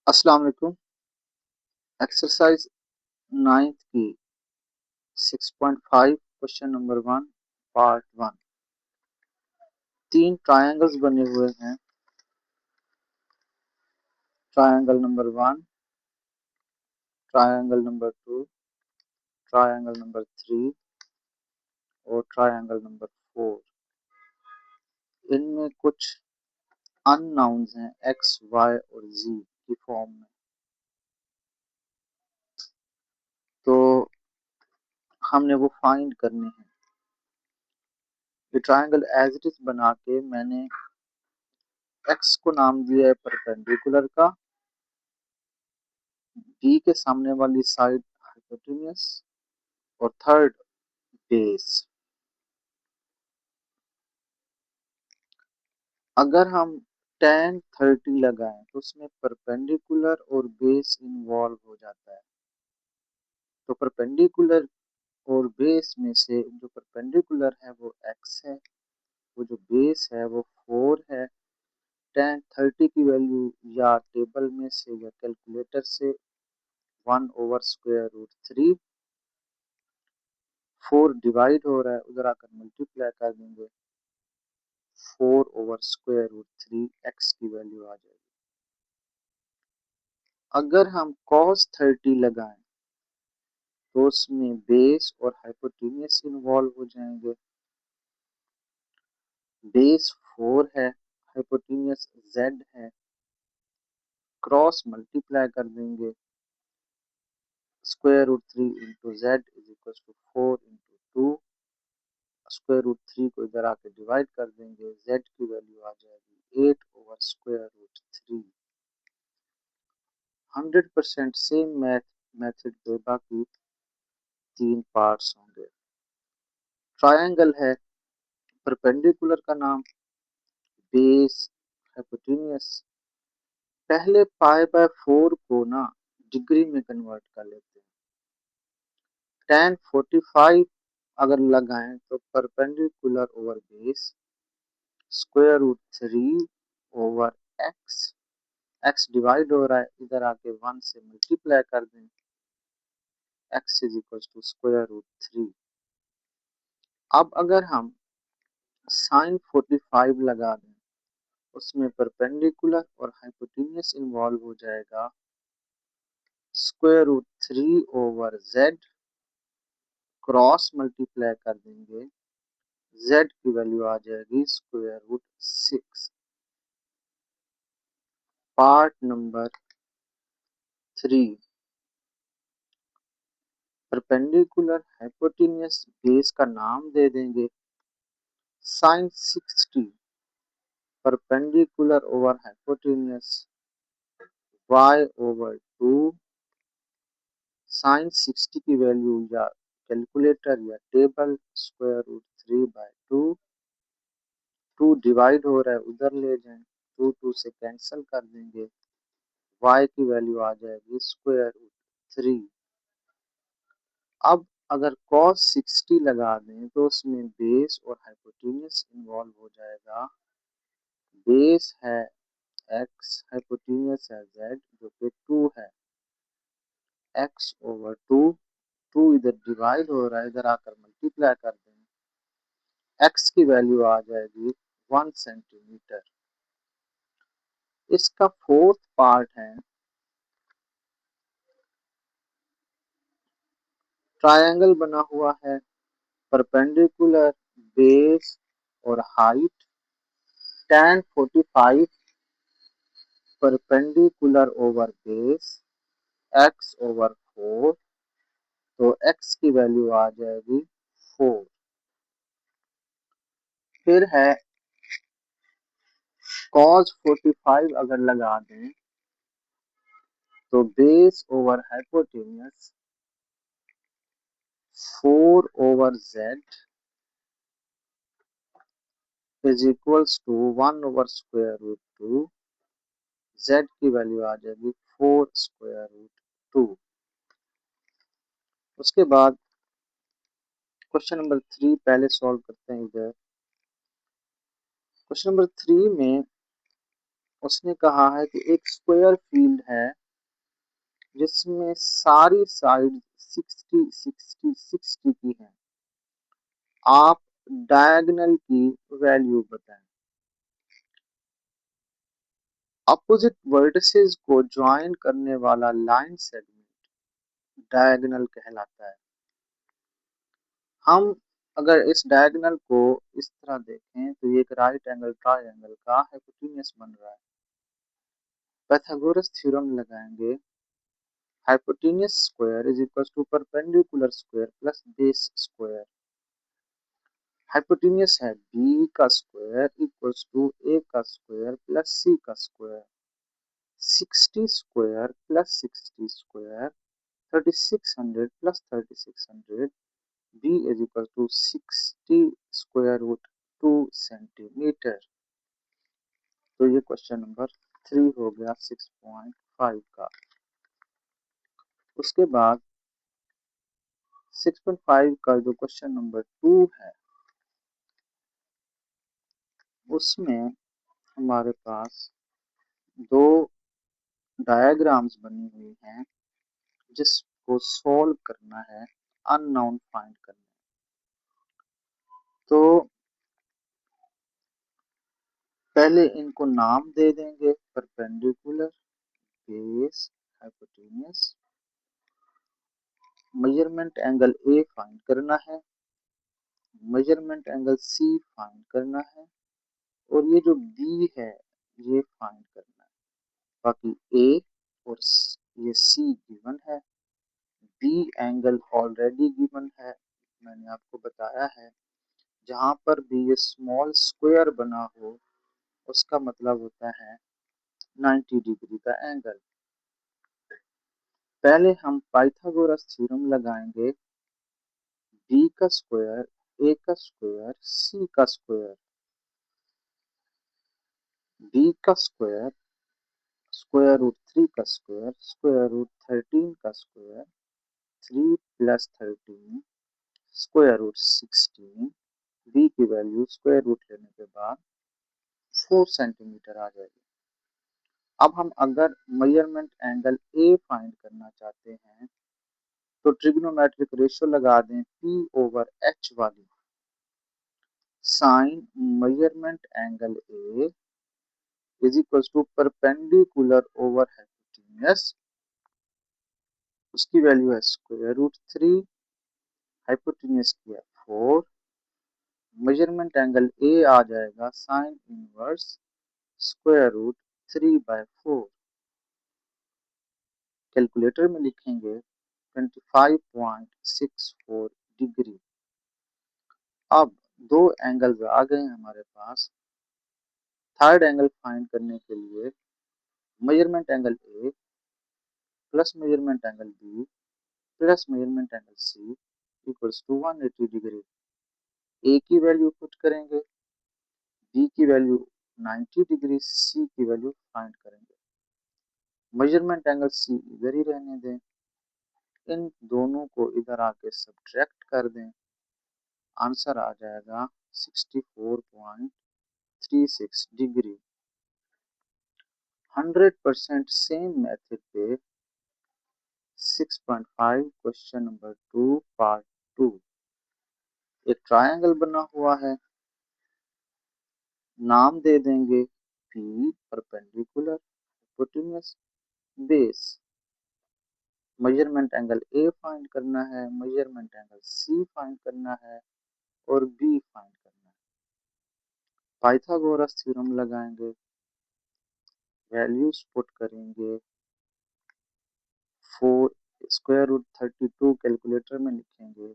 अस्सलाम वालेकुम। Exercise 9th की 6.5 क्वेश्चन नंबर 1 पार्ट 1। 3 ट्रायंगल्स बने हुए हैं। Triangle number 1, triangle number 2, triangle number 3 और ट्रायंगल नंबर 4। इनमें कुछ अननाउन्स हैं एक्स, वाई और जी की फॉर्म में। तो हमने वो फाइंड करने हैं। ये ट्रायंगल एज इट इज बना के मैंने एक्स को नाम दिया है परपेंडिकुलर का, बी के सामने वाली साइड हाइपोटेन्यूस और थर्ड बेस। अगर हम tan 30 लगाएं तो उसमें परपेंडिकुलर और बेस इन्वॉल्व हो जाता है। तो परपेंडिकुलर और बेस में से जो परपेंडिकुलर है वो x है, वो जो बेस है वो 4 है। tan 30 की वैल्यू या टेबल में से या कैलकुलेटर से 1/√3। 4 डिवाइड हो रहा है, उधर आकर मल्टीप्लाई कर देंगे, 4/√3 x की वैल्यू आ जाएगी। अगर हम cos 30 लगाएं तो उसमें बेस और हाइपोटेन्यूस इन्वॉल्व हो जाएंगे। बेस 4 है, हाइपोटेन्यूस z है, क्रॉस मल्टीप्लाई कर देंगे, √3 into z is equal to 4 into 2। √3 को इधर आके डिवाइड कर देंगे, z की वैल्यू आ जाएगी 8/√3। 100% सेम मेथड पे बाकी 3 पार्ट्स होंगे। ट्रायंगल है, परपेंडिकुलर का नाम, बेस, हाइपोटेन्यूस। पहले π/4 को ना डिग्री में कन्वर्ट कर लेते हैं। tan 45 अगर लगाएं तो perpendicular over base √3/x। x divide हो रहा है, इधर आके 1 से मल्टीप्लाई कर दें, x इज इक्वल टू √3। अब अगर हम sin 45 लगा दें, उसमें परपेंडिकुलर और हाइपोटेन्यूस इन्वॉल्व हो जाएगा, √3/z क्रॉस मल्टीप्लाई कर देंगे, z की वैल्यू आ जाएगी √6। Part number 3, perpendicular hypotenuse base का नाम दे देंगे sin 60 perpendicular over hypotenuse y/2। sin 60 की वैल्यू या कैलकुलेटर या टेबल √3/2। 2 डिवाइड हो रहा है, उधर ले जाएं, 2 से कैंसिल कर देंगे, y की वैल्यू आ जाएगी √3। अब अगर cos 60 लगा दें तो उसमें बेस और हाइपोटेन्यूस इन्वॉल्व हो जाएगा। बेस है x, हाइपोटेन्यूस है z, जो कि 2 है, x/2। 2 इधर डिवाइड हो रहा है, इधर आकर मल्टीप्लाई कर दें, x की वैल्यू आ जाएगी 1 सेंटीमीटर। इसका फोर्थ पार्ट है, ट्रायंगल बना हुआ है, परपेंडिकुलर बेस और height. tan 45 perpendicular over base x/4, तो x की वैल्यू आ जाएगी 4। फिर है cos 45 अगर लगा दें तो base over hypotenuse 4/z is equals to 1/√2। z की वैल्यू आ जाएगी 4/√2। उसके बाद क्वेश्चन नंबर 3 पहले सॉल्व करते हैं। इधर क्वेश्चन नंबर 3 में उसने कहा है कि एक स्क्वायर फील्ड है जिसमें सारी साइड 60 60 60 की है। आप डायगोनल की वैल्यू बताएं। अपोजिट वर्टिसेस को ज्वाइन करने वाला लाइन सेगमेंट डायगोनल कहलाता है। हम अगर इस डायगोनल को इस तरह देखें तो ये एक राइट एंगल ट्रायंगल का हाइपोटेन्यूज बन रहा है। पाइथागोरस थ्योरम लगाएंगे, hypotenuse square is equal to perpendicular square plus base square. Hypotenuse है बी का स्क्वायर इक्वल्स टू ए का स्क्वायर प्लस सी का square. 60 square plus 60 square 3600 plus 3600 b is equal to 60 square root 2 centimetre. तो ये question number 3 हो गया 6.5 का। उसके बाद 6.5 का जो क्वेश्चन नंबर 2 है उसमें हमारे पास दो डायग्राम्स बनी हुई हैं जिसको सॉल्व करना है, अननोन फाइंड करना है। तो पहले इनको नाम दे देंगे, perpendicular, base, hypotenuse. Measurement angle ए फाइंड करना है, मेजरमेंट एंगल सी फाइंड करना है और ये जो बी है ये फाइंड करना है। बाकी ए और ये सी गिवन है, बी एंगल ऑलरेडी गिवन है, मैंने आपको बताया है। जहां पर भी ये स्मॉल स्क्वायर बना हो उसका मतलब होता है 90 डिग्री का एंगल। पहले हम पाइथागोरस थ्योरम लगाएंगे, बी का स्क्वायर, ए का स्क्वायर, सी का स्क्वायर। बी का स्क्वायर, स्क्वायर रूट 3 का स्क्वायर, स्क्वायर रूट 13 का square, 3 plus 13 square root 16। B की वैल्यू स्क्वायर रूट लेने के बाद 4 सेंटीमीटर आ जाएगी। अब हम अगर मेजरमेंट एंगल ए फाइंड करना चाहते हैं तो ट्रिग्नोमेट्रिक रेशियो लगा दें पी ओवर एच वाली। Sine measurement angle A is equal to perpendicular over hypotenuse, उसकी वैल्यू है स्क्वायर रूट 3, हाइपोटेन्यूज की है 4। मेजरमेंट एंगल ए आ जाएगा sine inverse square root 3/4। Calculator में लिखेंगे 25.64 डिग्री। अब दो एंगल आ गए हमारे पास। थर्ड एंगल फाइंड करने के लिए measurement angle A plus measurement angle B plus measurement angle C equals to 180 degree. A की वैल्यू पुट करेंगे, बी की वैल्यू 90 डिग्री, सी की वैल्यू फाइंड करेंगे। मेजरमेंट एंगल सी इधर ही रहने दें, इन दोनों को इधर आके सब्ट्रैक्ट कर दें, आंसर आ जाएगा 64.36 डिग्री। 100% सेम मेथड पे 6.5 क्वेश्चन नंबर 2 पार्ट 2। एक ट्रायंगल बना हुआ है, नाम दे देंगे P, perpendicular, hypotenuse, base. Measurement angle ए फाइंड करना है, मेजरमेंट एंगल सी फाइंड करना है और बी फाइंड करना है। पाइथागोरस थ्योरम लगाएंगे, वैल्यूज पुट करेंगे। 4 स्क्वायर रूट 32 कैलकुलेटर में लिखेंगे,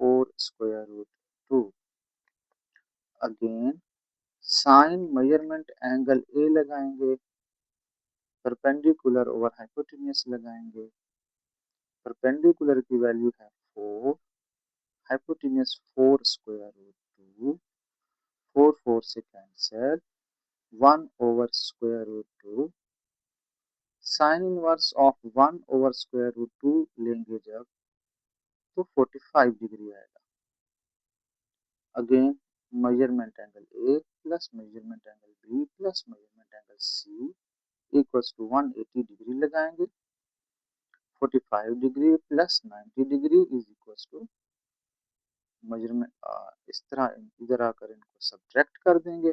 4 square root 2। Again sine measurement angle A लगाएंगे, परपेंडिकुलर ओवर हाइपोटेन्यूज लगाएंगे। परपेंडिकुलर की वैल्यू है 4, हाइपोटेन्यूज 4 स्क्वायर रूट 2, 4 4 से cancel, 1 over square root 2। Sine inverse of 1 over square root 2 लेंगे जब तो 45 डिग्री आएगा। Again measurement angle A plus measurement angle B plus measurement angle C equals to 180 degree लगाएंगे। 45 degree plus 90 degree is equals to measurement. इस तरह इधर आकर इनको सब्ट्रैक्ट कर देंगे।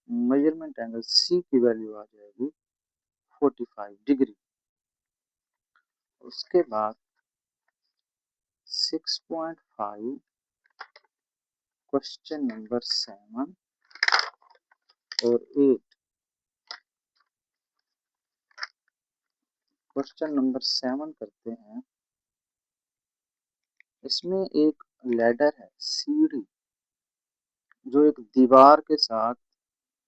मेजरमेंट एंगल सी की वैल्यू आ जाएगी 45 डिग्री। उसके बाद 6.5 क्वेश्चन नंबर 7 और 8। क्वेश्चन नंबर 7 करते हैं। इसमें एक लैडर है, सीढ़ी, जो एक दीवार के साथ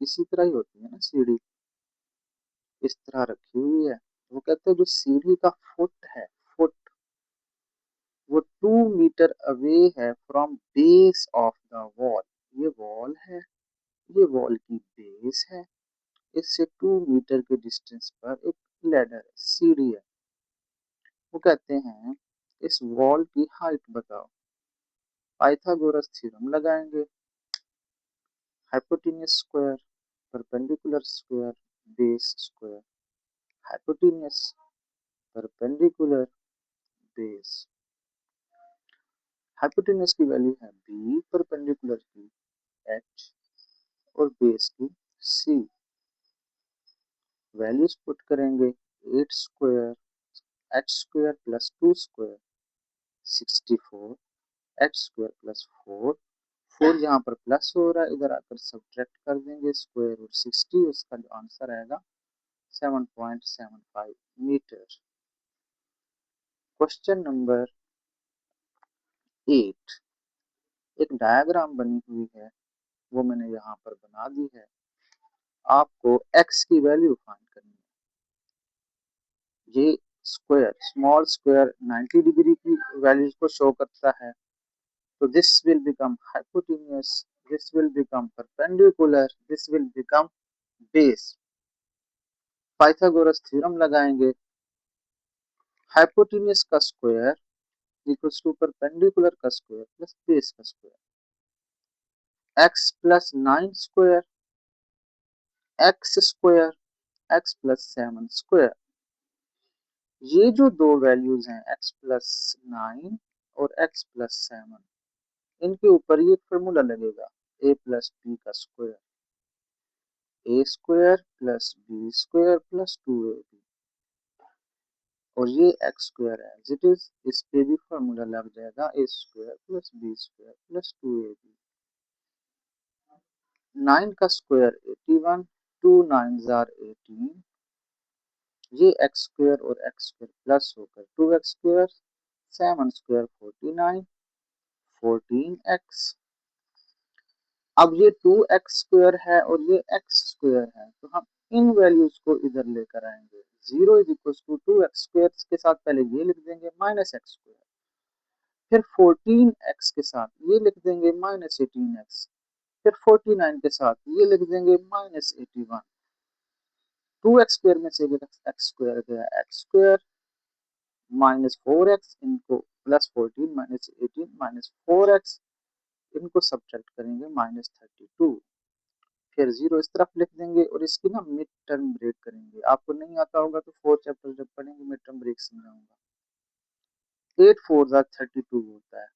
इसी तरह ही होती है ना, सीढ़ी इस तरह रखी हुई है। वो कहते हैं जो सीढ़ी का फुट है, फुट, वो 2 मीटर अवे है from base of the wall. ये वॉल है, ये वॉल की बेस है, इससे 2 मीटर के डिस्टेंस पर एक लैडर है, सीढ़ी है। वो कहते हैं इस वॉल की हाइट बताओ। पाइथागोरस थ्योरम लगाएंगे। Hypotenuse square, perpendicular square, base square. Hypotenuse, perpendicular, base. Hypotenuse की वैल्यू है बी, परपेंडिकुलर की एच और बेस की सी। वैल्यूज पुट करेंगे। 8 square H square plus 2 square 64, H square plus 4। 4 यहाँ पर प्लस हो रहा है, इधर आकर सब्ट्रैक्ट कर देंगे। स्क्वायर रूट 60, उसका जो आंसर आएगा 7.75 मीटर। Question number 8। एक डायग्राम बनी हुई है, वो मैंने यहाँ पर बना दी है। आपको x की वैल्यू फाइंड करनी है। ये स्क्वायर, स्मॉल स्क्वायर 90 डिग्री की वैल्यूज को शो करता है। तो this will become hypotenuse, this will become perpendicular, this will become base. Pythagoras theorem लगाएंगे। हाइपोटेन्यूस का स्क्वायर इक्वल्स टू परपेंडिकुलर का स्क्वायर प्लस बेस का square. x plus 9 square, x square, x plus 7 square. ये जो दो values हैं x plus 9 और x plus 7, इनके ऊपर ये फॉर्मूला लगेगा a प्लस बी का square, A square plus B square plus 2ab। और ये एक्स स्क्वायर है एज इट इज, इस पे भी फॉर्मूला लग जाएगा A square plus B square plus 2ab। 9 का स्क्वायर 81, 2 9 आर 18। ये एक्स स्क्वायर और एक्स स्क्वायर प्लस होकर 2x स्क्वायर, 7 स्क्वायर 49, 14x। अब ये 2x स्क्वायर है और ये x स्क्वायर है, तो हम इन वैल्यूज को इधर लेकर आएंगे। 0 is equal to 2x square के साथ पहले ये लिख देंगे माइनस एक्स स्क्वायर, फिर 14x के साथ ये लिख देंगे माइनस 18x, फिर 49 के साथ ये लिख देंगे माइनस 81। 2x स्क्वायर में से एक्स स्क्वायर गया, एक्स स्क्वायर माइनस 4x, इनको प्लस 14 माइनस 18 माइनस 4x, इनको सब्ट्रैक्ट करेंगे माइनस 32। फिर 0 इस तरफ लिख देंगे और इसकी ना मिड टर्म ब्रेक करेंगे। आपको नहीं आता होगा तो 4 चैप्टर जब पढ़ेंगे मिड टर्म ब्रेक समझाऊंगा। 8 4 32 होता है,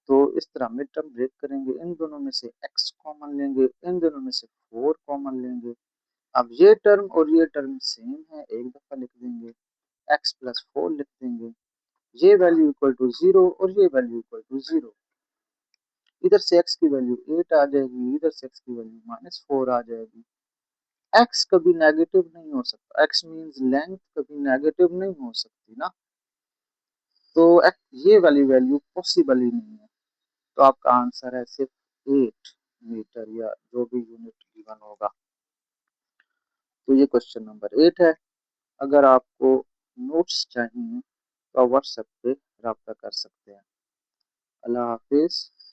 तो इस तरह मिड टर्म ब्रेक करेंगे। इन दोनों में से x कॉमन लेंगे, इन दोनों में से 4 कॉमन लेंगे। अब ये टर्म और ये टर्म सेम है, एक दफा लिख देंगे, x प्लस 4 लिख देंगे। ये वैल्यू इक्वल टू 0 और ये वैल्यू इक्वल टू 0। इधर से x की वैल्यू 8 आ जाएगी, इधर से x की वैल्यू माइनस 4 आ जाएगी। x कभी नेगेटिव नहीं हो सकता, x मींस लेंथ कभी नेगेटिव नहीं हो सकती ना, तो ये वाली वैल्यू पॉसिबल ही नहीं है। तो आपका आंसर है सिर्फ 8 मीटर या जो भी यूनिट गिवन होगा। तो ये क्वेश्चन नंबर 8 है। अगर आपको नोट्स चाहिए तो आप व्हाट्सएप पे रब्ता कर सकते हैं। अल्लाह हाफिज।